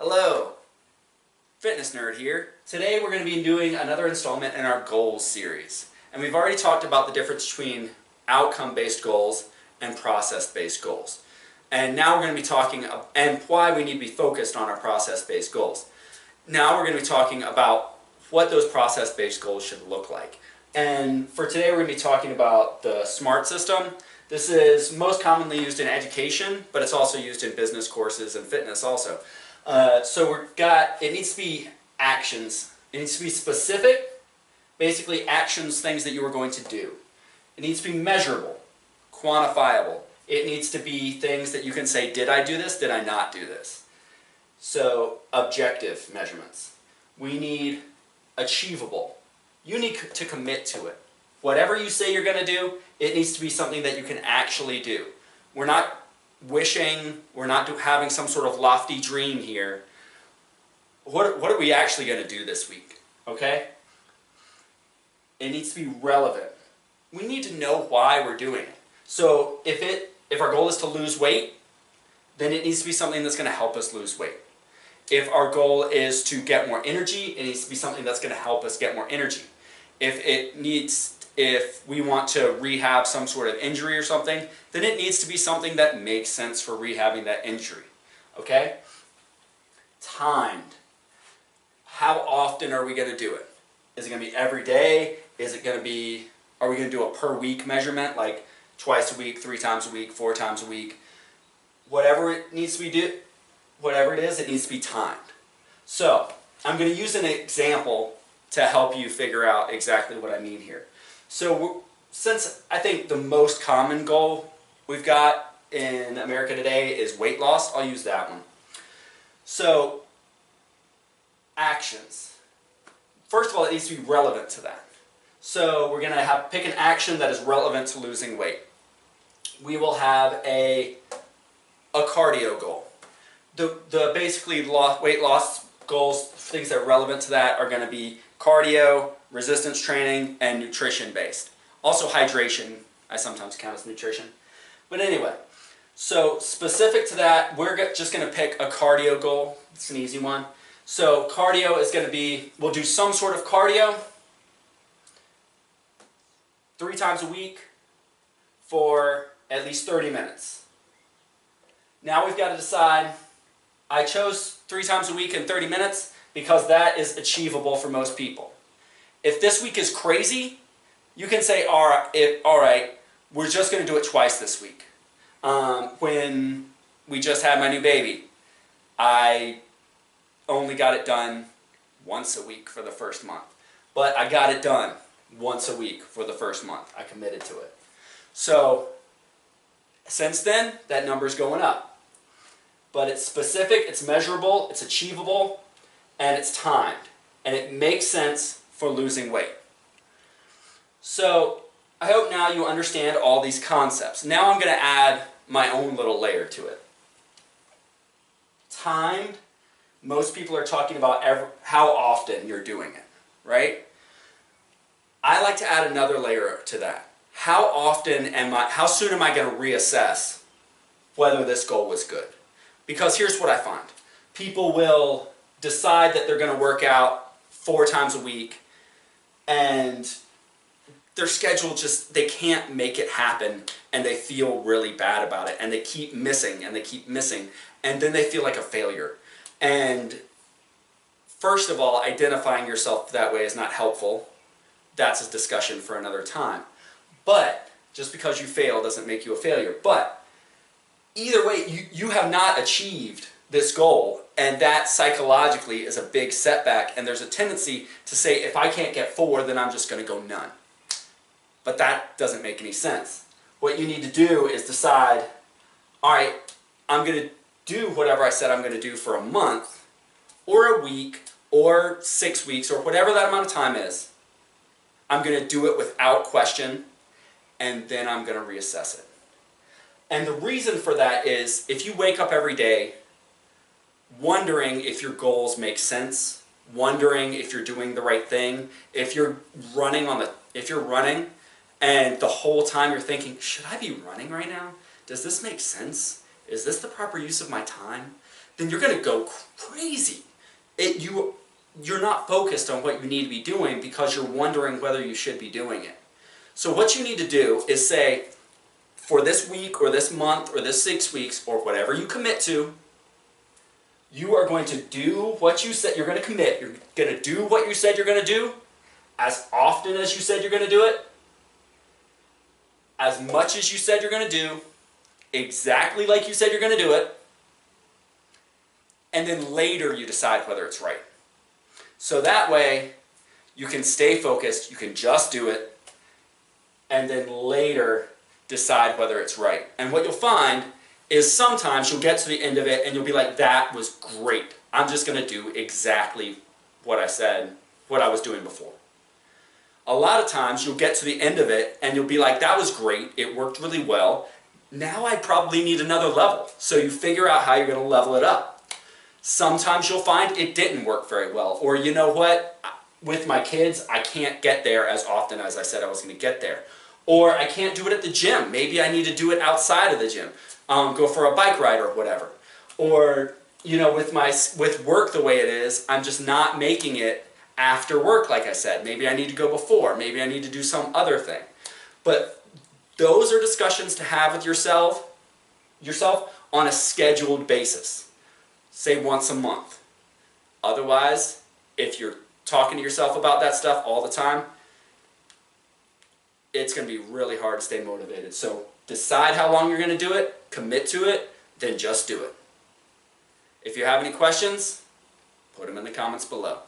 Hello, Fitness Nerd here. Today we're going to be doing another installment in our goals series. And we've already talked about the difference between outcome-based goals and process-based goals. And now we're going to be talking and why we need to be focused on our process-based goals. Now we're going to be talking about what those process-based goals should look like. And for today we're going to be talking about the SMART system. This is most commonly used in education, but it's also used in business courses and fitness also. It needs to be actions. It needs to be specific, basically actions, things that you are going to do. It needs to be measurable, quantifiable. It needs to be things that you can say, did I do this? Did I not do this? So, objective measurements. We need achievable. You need to commit to it. Whatever you say you're going to do, it needs to be something that you can actually do. We're not wishing, we're not having some sort of lofty dream here. What are we actually going to do this week? Okay? It needs to be relevant. We need to know why we're doing it. So if our goal is to lose weight, then it needs to be something that's going to help us lose weight. If our goal is to get more energy, it needs to be something that's going to help us get more energy. If we want to rehab some sort of injury or something, then it needs to be something that makes sense for rehabbing that injury. Okay? Timed. How often are we going to do it? Is it going to be every day? Are we going to do a per week measurement, like twice a week, 3 times a week, 4 times a week? Whatever it needs to be whatever it is, it needs to be timed. So, I'm going to use an example to help you figure out exactly what I mean here. So, since I think the most common goal we've got in America today is weight loss, I'll use that one. So, actions. First of all, it needs to be relevant to that. So, we're going to pick an action that is relevant to losing weight. We will have a cardio goal. The basically weight loss goals, things that are relevant to that, are going to be cardio, resistance training, and nutrition based. Also hydration, I sometimes count as nutrition. But anyway, so specific to that, we're just going to pick a cardio goal. It's an easy one. So cardio is going to be, we'll do some sort of cardio 3 times a week for at least 30 minutes. Now we've got to decide, I chose 3 times a week and 30 minutes because that is achievable for most people. If this week is crazy, you can say, all right, we're just going to do it twice this week. When we just had my new baby, I only got it done once a week for the first month. But I got it done once a week for the first month. I committed to it. So, since then, that number's going up. But it's specific, it's measurable, it's achievable, and it's timed. And it makes sense for losing weight. So, I hope now you understand all these concepts. Now I'm going to add my own little layer to it. Timed, most people are talking about how often you're doing it, right? I like to add another layer to that. How soon am I going to reassess whether this goal was good? Because here's what I find. People will decide that they're going to work out 4 times a week, and their schedule they can't make it happen, and they feel really bad about it, and they keep missing, and then they feel like a failure. And first of all, identifying yourself that way is not helpful. That's a discussion for another time. But just because you fail doesn't make you a failure. But either way, you have not achieved this goal, and that psychologically is a big setback, and there's a tendency to say, if I can't get 4, then I'm just going to go none. But that doesn't make any sense. What you need to do is decide, all right, I'm going to do whatever I said I'm going to do for a month, or a week, or 6 weeks, or whatever that amount of time is. I'm going to do it without question, and then I'm going to reassess it. And the reason for that is, if you wake up every day wondering if your goals make sense, wondering if you're doing the right thing, if you're running and the whole time you're thinking, should I be running right now? Does this make sense? Is this the proper use of my time? Then you're going to go crazy. You're not focused on what you need to be doing because you're wondering whether you should be doing it. So what you need to do is say, for this week or this month or this 6 weeks or whatever you commit to, you are going to do what you said you're going to commit. You're going to do what you said you're going to do as often as you said you're going to do it, as much as you said you're going to do, exactly like you said you're going to do it, and then later you decide whether it's right. So that way you can stay focused, you can just do it, and then later decide whether it's right. And what you'll find is sometimes you'll get to the end of it and you'll be like, that was great. I'm just going to do exactly what I said, what I was doing before. A lot of times you'll get to the end of it and you'll be like, that was great, it worked really well. Now I probably need another level. So you figure out how you're going to level it up. Sometimes you'll find it didn't work very well. Or you know what, with my kids, I can't get there as often as I said I was going to get there. Or I can't do it at the gym. Maybe I need to do it outside of the gym. Go for a bike ride or whatever. Or, you know, with work the way it is, I'm just not making it after work, like I said. Maybe I need to go before. Maybe I need to do some other thing. But those are discussions to have with yourself on a scheduled basis. Say once a month. Otherwise, if you're talking to yourself about that stuff all the time, it's going to be really hard to stay motivated. So decide how long you're going to do it, commit to it, then just do it. If you have any questions, put them in the comments below.